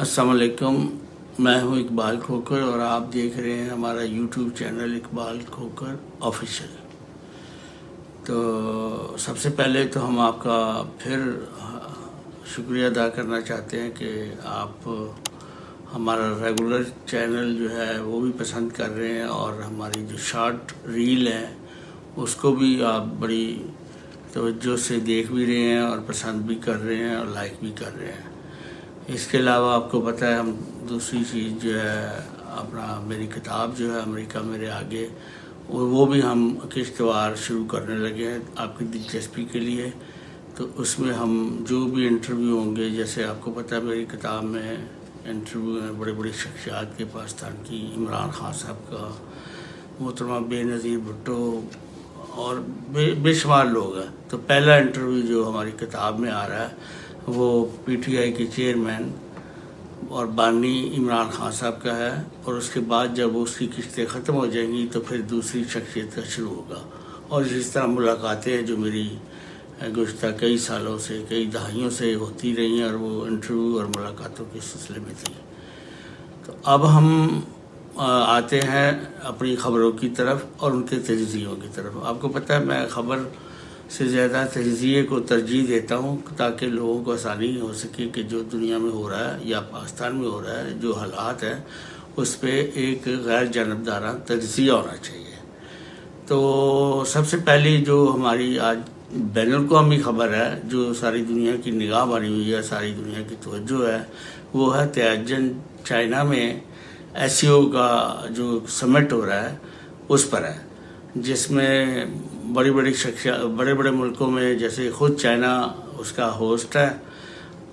السلام علیکم، میں ہوں اقبال کھوکھر اور آپ دیکھ رہے ہیں ہمارا YouTube channel Iqbal Khokhar official. تو سب سے پہلے تو ہم آپ کا پھر شکریہ ادا کرنا چاہتے ہیں کہ آپ ہمارا ریگولر چینل جو ہے وہ بھی پسند کر رہے ہیں، اور ہماری جو شارٹ ریل ہے اس کو بھی آپ بڑی توجہ سے دیکھ بھی رہے ہیں اور پسند بھی کر رہے ہیں اور لائک بھی کر رہے ہیں۔ اس کے علاوہ آپ کو پتہ ہے ہم دوسری چیز جو ہے اپنا میری کتاب جو ہے امریکہ میرے آگے، وہ بھی ہم کشتوار شروع کرنے لگے ہیں آپ کی دلچسپی کے لیے۔ تو اس میں ہم جو بھی انٹرویو ہوں گے، جیسے آپ کو پتہ ہے میری کتاب میں انٹرویو ہیں بڑے بڑے شخصیات کے، پاکستان کی عمران خان صاحب کا، محترمہ بے نظیر بھٹو اور بے شمار لوگ ہیں۔ تو پہلا انٹرویو جو ہماری کتاب میں آ رہا ہے وہ پی ٹی آئی کے چیئرمین اور بانی عمران خان صاحب کا ہے، اور اس کے بعد جب اس کی قسطیں ختم ہو جائیں گی تو پھر دوسری شخصیت کا شروع ہوگا۔ اور اس طرح ملاقاتیں ہیں جو میری گزشتہ کئی سالوں سے، کئی دہائیوں سے ہوتی رہی ہیں، اور وہ انٹرویو اور ملاقاتوں کے سلسلے میں تھی۔ تو اب ہم آتے ہیں اپنی خبروں کی طرف اور ان کے تجزیوں کی طرف۔ آپ کو پتہ ہے میں خبر سے زیادہ تجزیے کو ترجیح دیتا ہوں تاکہ لوگوں کو آسانی ہو سکے کہ جو دنیا میں ہو رہا ہے یا پاکستان میں ہو رہا ہے، جو حالات ہیں اس پہ ایک غیر جانبدارانہ تجزیہ ہونا چاہیے۔ تو سب سے پہلی جو ہماری آج بین الاقوامی خبر ہے، جو ساری دنیا کی نگاہ بنی ہوئی ہے، ساری دنیا کی توجہ ہے، وہ ہے تیانجن چائنا میں ایس سی او کا جو سمٹ ہو رہا ہے اس پر ہے، جس میں بڑے بڑے ملکوں میں جیسے خود چائنا اس کا ہوسٹ ہے،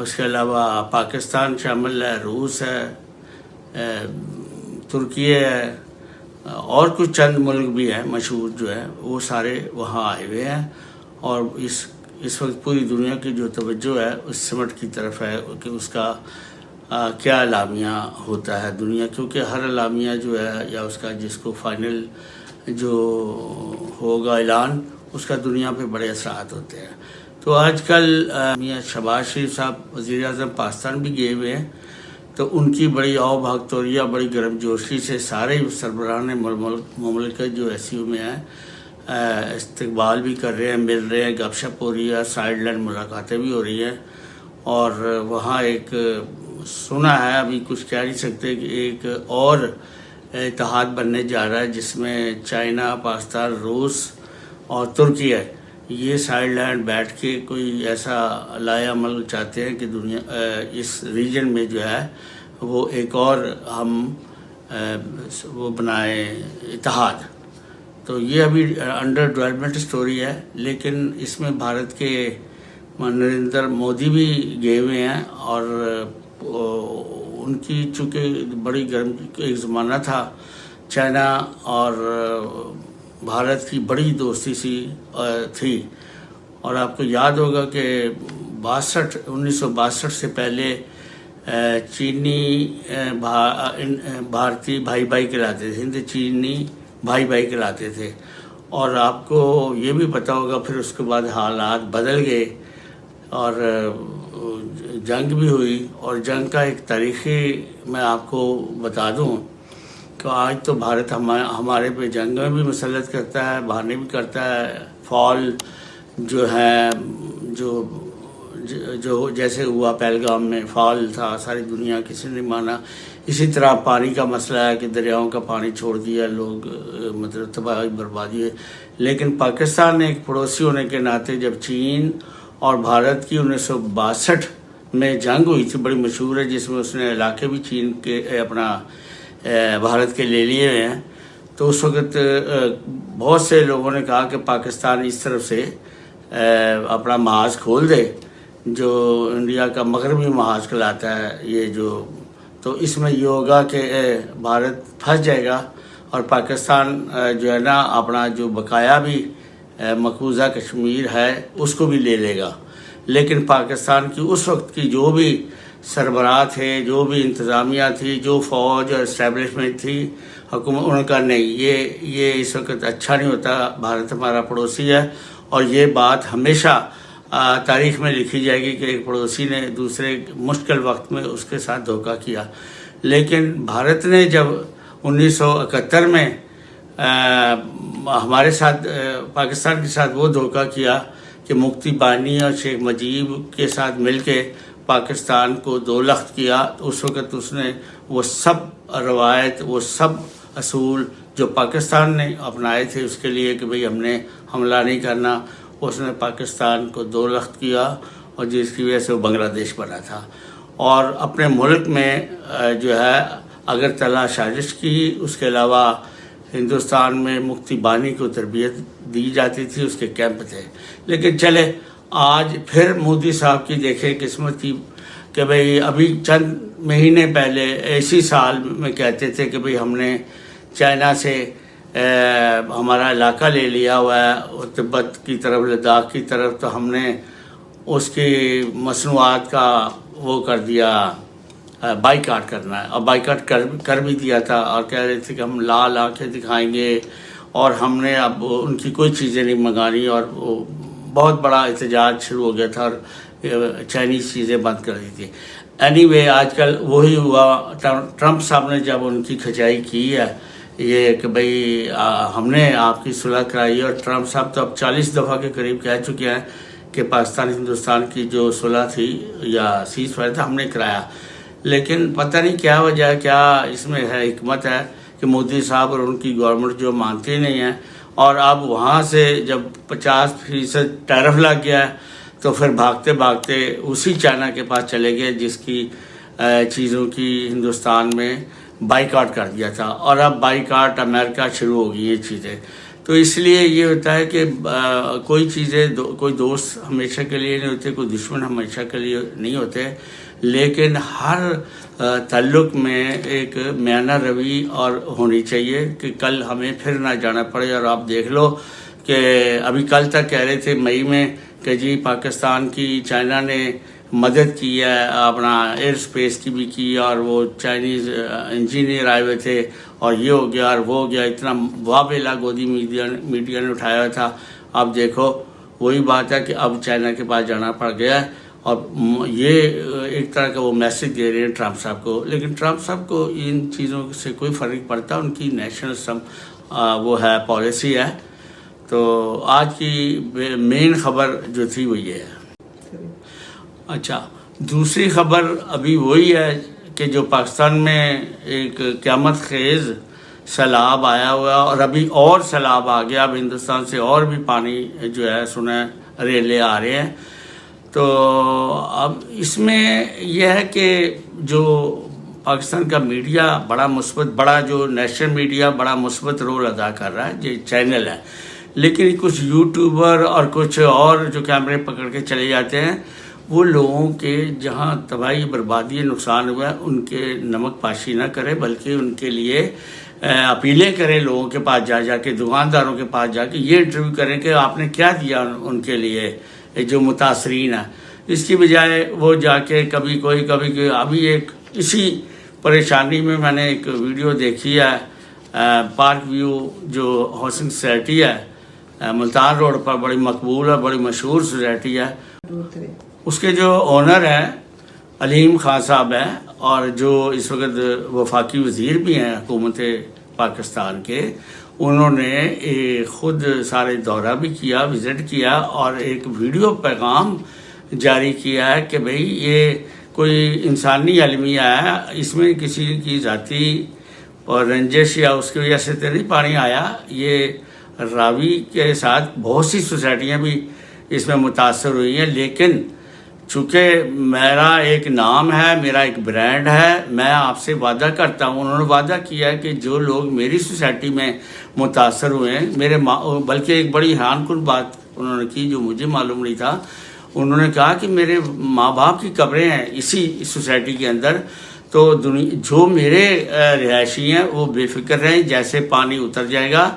اس کے علاوہ پاکستان شامل ہے، روس ہے، ترکی ہے، اور کچھ چند ملک بھی ہیں مشہور جو ہیں، وہ سارے وہاں آئے ہوئے ہیں۔ اور اس وقت پوری دنیا کی جو توجہ ہے اس سمٹ کی طرف ہے کہ اس کا کیا اعلامیہ ہوتا ہے دنیا، کیونکہ ہر اعلامیہ جو ہے یا اس کا جس کو فائنل جو ہوگا اعلان، اس کا دنیا پہ بڑے اثرات ہوتے ہیں۔ تو آج کل میاں شہباز شریف صاحب وزیر اعظم پاکستان بھی گئے ہوئے ہیں، تو ان کی بڑی آؤ بھگت ہو رہی ہے، بڑی گرم جوشی سے سارے سربراہان مملکت جو ایس سی او میں ہیں استقبال بھی کر رہے ہیں، مل رہے ہیں، گپ شپ ہو رہی ہے، سائیڈ لائن ملاقاتیں بھی ہو رہی ہیں۔ اور وہاں ایک سنا ہے، ابھی کچھ کہہ نہیں سکتے، کہ ایک اور اتحاد بننے جا رہا ہے جس میں چائنا، پاکستان، روس اور ترکی ہے، یہ سائیڈ لائن بیٹھ کے کوئی ایسا لائے عمل چاہتے ہیں کہ دنیا اس ریجن میں جو ہے وہ ایک اور ہم وہ بنائیں اتحاد۔ تو یہ ابھی انڈر ڈیولپمنٹ سٹوری ہے، لیکن اس میں بھارت کے نریندر مودی بھی گئے ہوئے ہیں، اور ان کی چونکہ بڑی گرم ایک زمانہ تھا، چائنا اور بھارت کی بڑی دوستی سی تھی، اور آپ کو یاد ہوگا کہ 1962 سے پہلے چینی بھارتی بھائی کہلاتے تھے، ہند چینی بھائی کہلاتے تھے۔ اور آپ کو یہ بھی پتہ ہوگا پھر اس کے بعد حالات بدل گئے اور جنگ بھی ہوئی، اور جنگ کا ایک تاریخی میں آپ کو بتا دوں کہ آج تو بھارت ہمارے پہ جنگ میں بھی مسلط کرتا ہے، بہانے بھی کرتا ہے، فال جو ہے جو جیسے ہوا پہلگام میں فال تھا، ساری دنیا کسی نے مانا۔ اسی طرح پانی کا مسئلہ ہے کہ دریاؤں کا پانی چھوڑ دیا لوگ، مطلب تباہی بربادی ہے۔ لیکن پاکستان نے ایک پڑوسی ہونے کے ناطے جب چین اور بھارت کی 1962 میں جنگ ہوئی تھی، بڑی مشہور ہے، جس میں اس نے علاقے بھی چین کے اپنا بھارت کے لے لیے ہوئے ہیں، تو اس وقت بہت سے لوگوں نے کہا کہ پاکستان اس طرف سے اپنا محاذ کھول دے جو انڈیا کا مغربی محاذ کہلاتا ہے، یہ جو تو اس میں یہ ہوگا کہ بھارت پھنس جائے گا، اور پاکستان جو ہے نا اپنا جو بقایا بھی مقبوضہ کشمیر ہے اس کو بھی لے لے گا۔ لیکن پاکستان کی اس وقت کی جو بھی سربراہ تھے، جو بھی انتظامیہ تھی، جو فوج اور اسٹیبلشمنٹ تھی حکومت، ان کا نہیں، یہ اس وقت اچھا نہیں ہوتا، بھارت ہمارا پڑوسی ہے، اور یہ بات ہمیشہ تاریخ میں لکھی جائے گی کہ ایک پڑوسی نے دوسرے مشکل وقت میں اس کے ساتھ دھوکہ کیا. لیکن بھارت نے جب 1971 میں ہمارے ساتھ پاکستان کے ساتھ وہ دھوکہ کیا کہ مکتی بانی اور شیخ مجیب کے ساتھ مل کے پاکستان کو دو لخت کیا، تو اس وقت اس نے وہ سب روایت، وہ سب اصول جو پاکستان نے اپنائے تھے اس کے لیے کہ بھئی ہم نے حملہ نہیں کرنا، اس نے پاکستان کو دو لخت کیا، اور جس کی وجہ سے وہ بنگلہ دیش بنا تھا. اور اپنے ملک میں جو ہے اگرتلہ سازش کی، اس کے علاوہ ہندوستان میں مکتی بانی کو تربیت دی جاتی تھی، اس کے کیمپ تھے. لیکن چلے آج پھر مودی صاحب کی دیکھیں قسمت کی کہ بھئی ابھی چند مہینے پہلے اسی سال میں کہتے تھے کہ بھئی ہم نے چائنا سے ہمارا علاقہ لے لیا ہوا ہے، اور تبت کی طرف، لداخ کی طرف، تو ہم نے اس کی مصنوعات کا وہ کر دیا، بائیکاٹ کرنا ہے، اور بائیکاٹ کر بھی دیا تھا، اور کہہ رہے تھے کہ ہم لال آنکھیں دکھائیں گے، اور ہم نے اب ان کی کوئی چیزیں نہیں منگانی، اور وہ بہت بڑا احتجاج شروع ہو گیا تھا، اور چائنیز چیزیں بند کر دی تھی. اینی وے آج کل وہی ہوا. ٹرمپ صاحب نے جب ان کی کھچائی کی ہے یہ کہ بھئی ہم نے آپ کی صلح کرائی، اور ٹرمپ صاحب تو اب 40 دفعہ کے قریب کہہ چکے ہیں کہ پاکستان ہندوستان کی جو صلح تھی یا سیز فائر تھا ہم نے کرایا. لیکن پتہ نہیں کیا وجہ ہے، کیا اس میں ہے حکمت ہے کہ مودی صاحب اور ان کی گورنمنٹ جو مانتی نہیں ہیں، اور اب وہاں سے جب 50% ٹیرف لگ گیا ہے تو پھر بھاگتے بھاگتے اسی چائنا کے پاس چلے گئے جس کی چیزوں کی ہندوستان میں بائیکاٹ کر دیا تھا، اور اب بائیکاٹ امریکہ شروع ہو گئی یہ چیزیں. تو اس لیے یہ ہوتا ہے کہ کوئی چیزیں کوئی دوست ہمیشہ کے لیے نہیں ہوتے، کوئی دشمن ہمیشہ کے لیے نہیں ہوتے، لیکن ہر تعلق میں ایک میانہ روی اور ہونی چاہیے کہ کل ہمیں پھر نہ جانا پڑے. اور آپ دیکھ لو کہ ابھی کل تک کہہ رہے تھے مئی میں کہ جی پاکستان کی چائنا نے مدد کی ہے، اپنا ایئر سپیس کی بھی کی، اور وہ چائنیز انجینئر آئے ہوئے تھے، اور یہ ہو گیا اور وہ ہو گیا، اتنا واویلا گودی میڈیا نے اٹھایا ہوا تھا. اب دیکھو وہی بات ہے کہ اب چائنا کے پاس جانا پڑ گیا ہے، اور یہ ایک طرح کا وہ میسج دے رہے ہیں ٹرمپ صاحب کو. لیکن ٹرمپ صاحب کو ان چیزوں سے کوئی فرق پڑتا، ان کی نیشنل وہ ہے پالیسی ہے. تو آج کی مین خبر جو تھی وہ یہ ہے. اچھا، دوسری خبر ابھی وہی ہے کہ جو پاکستان میں ایک قیامت خیز سیلاب آیا ہوا، اور ابھی اور سیلاب آ گیا، اب ہندوستان سے اور بھی پانی جو ہے سنا ریلے آ رہے ہیں. تو اب اس میں یہ ہے کہ جو پاکستان کا میڈیا بڑا مثبت، بڑا جو نیشنل میڈیا بڑا مثبت رول ادا کر رہا ہے، یہ چینل ہے. لیکن کچھ یوٹیوبر اور کچھ اور جو کیمرے پکڑ کے چلے جاتے ہیں، وہ لوگوں کے جہاں تباہی بربادی نقصان ہوا ہے ان کے نمک پاشی نہ کرے، بلکہ ان کے لیے اپیلیں کریں، لوگوں کے پاس جا کے، دکانداروں کے پاس جا کے یہ انٹرویو کریں کہ آپ نے کیا دیا ان کے لیے جو متاثرین ہیں. اس کی بجائے وہ جا کے کبھی کوئی ابھی ایک اسی پریشانی میں میں نے ایک ویڈیو دیکھی ہے، پارک ویو جو ہاؤسنگ سوسائٹی ہے ملتان روڈ پر، بڑی مقبول اور بڑی مشہور سوسائٹی ہے. اس کے جو اونر ہیں علیم خان صاحب ہیں، اور جو اس وقت وفاقی وزیر بھی ہیں حکومت پاکستان کے، انہوں نے خود سارے دورہ بھی کیا، وزٹ کیا، اور ایک ویڈیو پیغام جاری کیا ہے کہ بھئی یہ کوئی انسانی المیہ ہے، اس میں کسی کی ذاتی اور رنجش یا اس کی وجہ سے تو نہیں پانی آیا. یہ راوی کے ساتھ بہت سی سوسائٹیاں بھی اس میں متاثر ہوئی ہیں، لیکن چونکہ میرا ایک نام ہے، میرا ایک برانڈ ہے، میں آپ سے وعدہ کرتا ہوں. انہوں نے وعدہ کیا ہے کہ جو لوگ میری سوسائٹی میں متاثر ہوئے ہیں، بلکہ ایک بڑی حیران کن بات انہوں نے کی جو مجھے معلوم نہیں تھا. انہوں نے کہا کہ میرے ماں باپ کی قبریں ہیں اسی سوسائٹی کے اندر، تو جو میرے رہائشی ہیں وہ بے فکر رہیں، جیسے پانی اتر جائے گا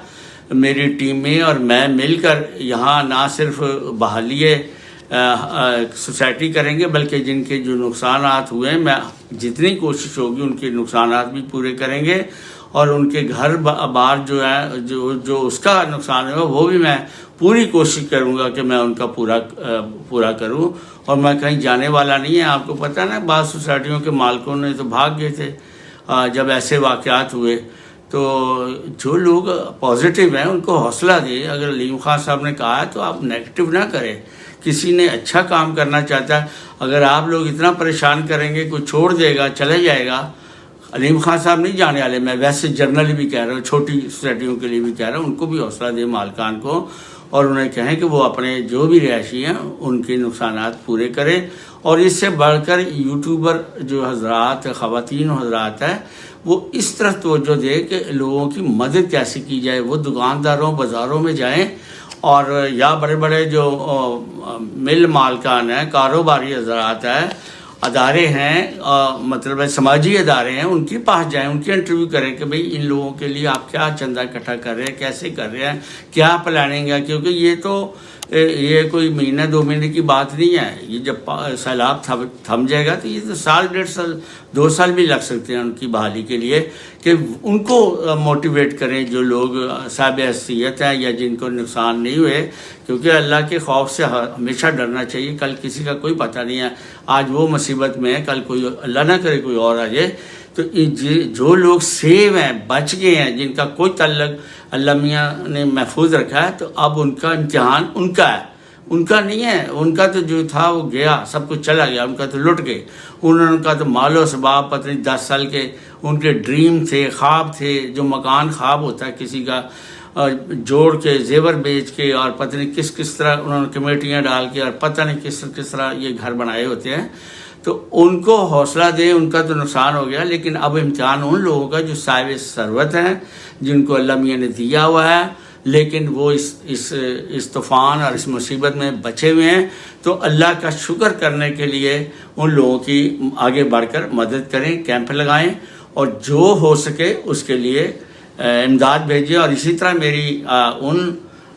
میری ٹیمیں اور میں مل کر یہاں نہ صرف بحالی سوسائٹی کریں گے، بلکہ جن کے جو نقصانات ہوئے ہیں میں جتنی کوشش ہوگی ان کے نقصانات بھی پورے کریں گے. اور ان کے گھر بار جو ہے جو اس کا نقصان ہے وہ بھی میں پوری کوشش کروں گا کہ میں ان کا پورا کروں. اور میں کہیں جانے والا نہیں ہے. آپ کو پتہ ہے نا بعض سوسائٹیوں کے مالکوں نے تو بھاگ گئے تھے جب ایسے واقعات ہوئے. تو جو لوگ پازیٹیو ہیں ان کو حوصلہ دیں. اگر علیم خان صاحب نے کہا ہے تو آپ نیگیٹو نہ کریں. کسی نے اچھا کام کرنا چاہتا ہے, اگر آپ لوگ اتنا پریشان کریں گے کوئی چھوڑ دے گا چلے جائے گا. علیم خان صاحب نہیں جانے والے, میں ویسے جرنلی بھی کہہ رہا ہوں, چھوٹی سوسائٹیوں کے لیے بھی کہہ رہا ہوں, ان کو بھی حوصلہ دیں مالکان کو, اور انہیں کہیں کہ وہ اپنے جو بھی رہائشی ہیں ان کے نقصانات پورے کریں. اور اس سے بڑھ کر یوٹیوبر جو حضرات خواتین حضرات ہیں وہ اس طرح توجہ دے کہ لوگوں کی مدد کیسے کی جائے. وہ دکانداروں بازاروں میں جائیں, اور یا بڑے بڑے جو مل مالکان ہیں, کاروباری حضرات ہیں, ادارے ہیں, مطلب سماجی ادارے ہیں, ان کے پاس جائیں, ان کی انٹرویو کریں کہ بھئی ان لوگوں کے لیے آپ کیا چندہ اکٹھا کر رہے ہیں, کیسے کر رہے ہیں, کیا پلاننگ ہے. کیونکہ یہ کوئی مہینہ 2 مہینے کی بات نہیں ہے. یہ جب سیلاب تھم جائے گا تو یہ تو سال 1.5 سال 2 سال بھی لگ سکتے ہیں ان کی بحالی کے لیے. کہ ان کو موٹیویٹ کریں جو لوگ صاحب حیثیت ہیں یا جن کو نقصان نہیں ہوئے. کیونکہ اللہ کے خوف سے ہمیشہ ڈرنا چاہیے. کل کسی کا کوئی پتہ نہیں ہے, آج وہ مصیبت میں ہے, کل کوئی اللہ نہ کرے کوئی اور آ جائے. تو جو لوگ سیو ہیں, بچ گئے ہیں, جن کا کوئی تعلق اللہ میاں نے محفوظ رکھا ہے, تو اب ان کا امتحان ان کا ہے, ان کا نہیں ہے. ان کا تو جو تھا وہ گیا, سب کچھ چلا گیا, ان کا تو لٹ گئے. ان کا تو مال و اسباب پتہ نہیں 10 سال کے ان کے ڈریم تھے, خواب تھے. جو مکان خواب ہوتا ہے کسی کا, جوڑ کے زیور بیچ کے اور پتہ نہیں کس طرح انہوں نے کمیٹیاں ڈال کے اور پتہ نہیں کس طرح یہ گھر بنائے ہوتے ہیں. تو ان کو حوصلہ دیں. ان کا تو نقصان ہو گیا, لیکن اب امتحان ان لوگوں کا جو صاحب ثروت ہیں, جن کو اللہ میاں نے دیا ہوا ہے, لیکن وہ اس طوفان اور اس مصیبت میں بچے ہوئے ہیں. تو اللہ کا شکر کرنے کے لیے ان لوگوں کی آگے بڑھ کر مدد کریں, کیمپ لگائیں, اور جو ہو سکے اس کے لیے امداد بھیجیں. اور اسی طرح میری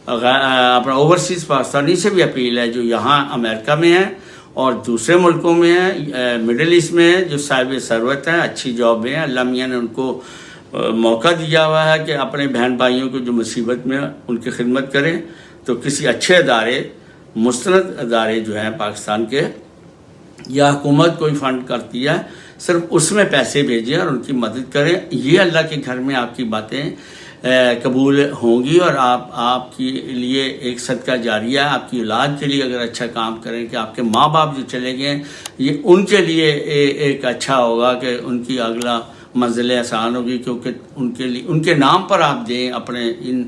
اپنا اوورسیز پاکستانی سے بھی اپیل ہے جو یہاں امریکہ میں ہیں اور دوسرے ملکوں میں ہیں, مڈل ایسٹ میں ہیں, جو صاحب ثروت ہیں, اچھی جاب میں ہیں. اللہ میاں نے ان کو موقع دیا ہوا ہے کہ اپنے بہن بھائیوں کو جو مصیبت میں ان کی خدمت کریں. تو کسی اچھے ادارے, مستند ادارے جو ہیں پاکستان کے, یا حکومت کوئی فنڈ کرتی ہے, صرف اس میں پیسے بھیجیں اور ان کی مدد کریں. یہ اللہ کے گھر میں آپ کی باتیں قبول ہوں گی, اور آپ کے لیے ایک صدقہ جاریہ ہے. آپ کی اولاد کے لیے اگر اچھا کام کریں کہ آپ کے ماں باپ جو چلے گئے, یہ ان کے لیے ایک اچھا ہوگا کہ ان کی اگلا منزلیں آسان ہوگی. کیونکہ ان کے نام پر آپ دیں اپنے ان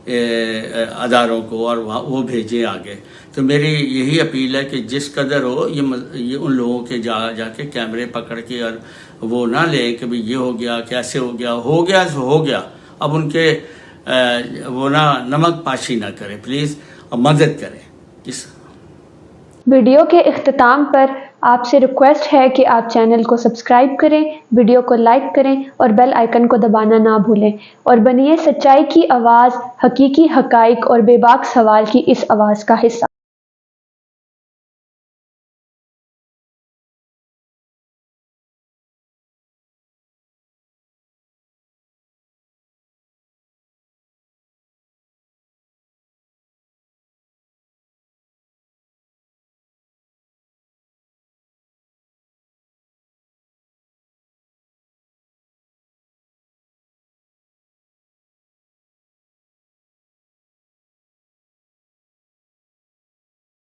اداروں کو, اور وہ بھیجیں آگے. تو میری یہی اپیل ہے کہ جس قدر ہو یہ ان لوگوں کے جا کے کیمرے پکڑ کے اور وہ نہ لیں کہ بھئی یہ ہو گیا, کیسے ہو گیا سو ہو گیا. اب ان کے وہ نہ نمک پاشی نہ کریں پلیز, اور مدد کریں. ویڈیو کے اختتام پر آپ سے ریکویسٹ ہے کہ آپ چینل کو سبسکرائب کریں, ویڈیو کو لائک کریں اور بیل آئیکن کو دبانا نہ بھولیں, اور بنیے سچائی کی آواز, حقیقی حقائق اور بے باک سوال کی اس آواز کا حصہ.